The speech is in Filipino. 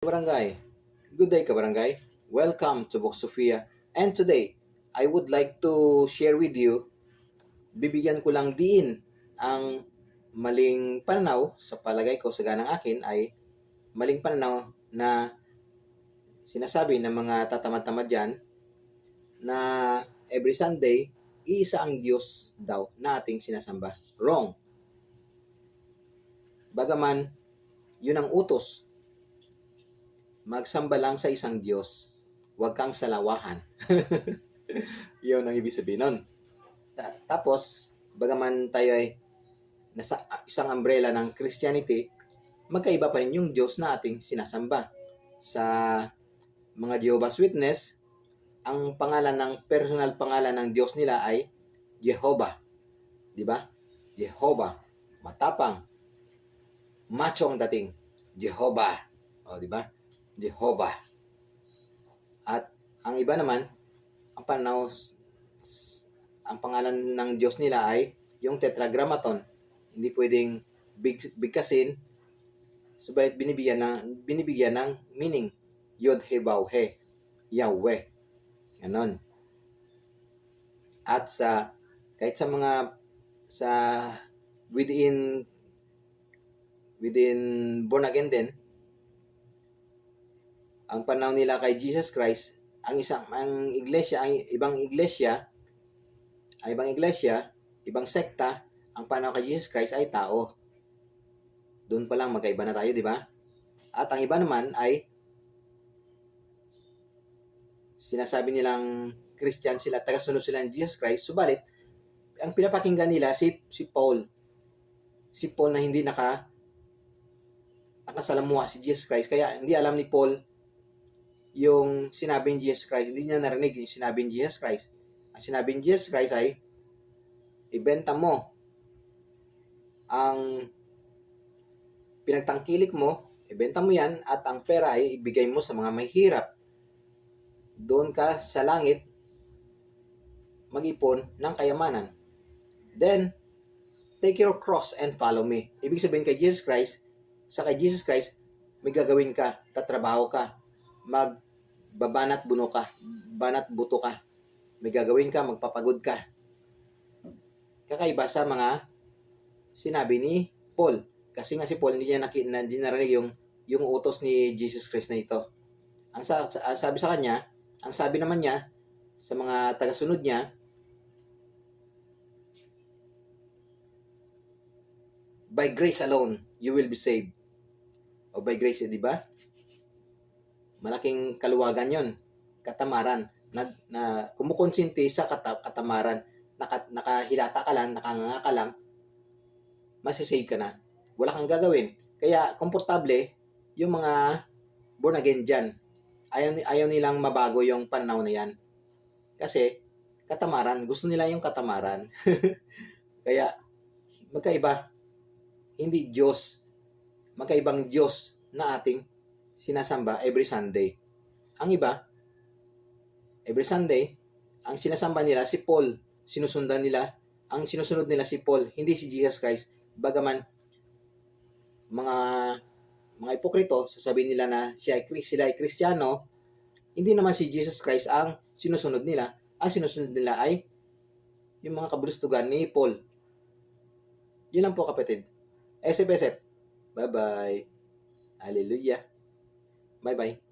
Barangay. Good day, Kabarangay. Welcome to Box Sofia. And today, I would like to share with you, bibigyan ko lang din ang maling pananaw, sa palagay ko sa ganang akin ay maling pananaw na sinasabi ng mga tatamad-tamad dyan na every Sunday, iisa ang Diyos daw na ating sinasamba. Wrong. Bagaman, yun ang utos. Magsamba lang sa isang Diyos. Huwag kang salawahan. Yun ang ibig sabihin nun. Tapos, bagaman tayo ay nasa isang umbrella ng Christianity, magkaiba pa rin yung Diyos na ating sinasamba. Sa mga Jehovah's Witness, ang pangalan ng personal pangalan ng Diyos nila ay Jehovah. Di ba? Jehovah. Matapang. Macho ang dating. Jehovah. O, di ba? Jehovah. At ang iba naman, ang pangalan ng Diyos nila ay yung Tetragrammaton. Hindi pwedeng bigkasin, subalit binibigyan ng meaning. Yod He Vav He, Yahweh. Ganon. At kahit sa mga within born again din, ang pananaw nila kay Jesus Christ, ang ibang sekta, ang pananaw kay Jesus Christ ay tao. Doon pa lang magkaiba na tayo, di ba? At ang iba naman ay sinasabi nilang Christian sila, tagasunod sila ng Jesus Christ, subalit ang pinapakinggan nila si Paul. Si Paul na hindi nakasalamuha si Jesus Christ, kaya hindi alam ni Paul yung sinabi ni Jesus Christ. Hindi niya narinig yung sinabi ni Jesus Christ. Ang sinabi ni Jesus Christ ay, ibenta mo ang pinagtangkilik mo, ibenta mo yan, at ang pera ay ibigay mo sa mga mahihirap. Doon ka sa langit mag-ipon ng kayamanan. Then, take your cross and follow me. Ibig sabihin kay Jesus Christ, kay Jesus Christ, may gagawin ka, tatrabaho ka, magbabanat buto ka. May gagawin ka, magpapagod ka. Kakaiba sa mga sinabi ni Paul. Kasi nga si Paul, hindi narinig yung utos ni Jesus Christ na ito. Ang sabi sa kanya, ang sabi naman niya sa mga tagasunod niya, by grace alone, you will be saved. O by grace, di ba? Malaking kaluwagan yon, katamaran, na kumukonsinti sa katamaran, nakahilata ka lang, nakanganga ka lang, masisave ka na. Wala kang gagawin. Kaya, komportable, yung mga born again dyan, ayaw nilang mabago yung pananaw na yan. Kasi, katamaran, gusto nila yung katamaran. Kaya, magkaiba, hindi Diyos, magkaibang Diyos na ating sinasamba every Sunday. Ang iba, every Sunday, ang sinasamba nila si Paul, ang sinusunod nila si Paul, hindi si Jesus Christ. Bagaman, mga ipokrito, sasabihin nila na sila ay Kristiyano, hindi naman si Jesus Christ ang sinusunod nila. Ang sinusunod nila ay yung mga kabulustugan ni Paul. Yun lang po, kapatid. Esep. Bye-bye. Hallelujah. Bye-bye.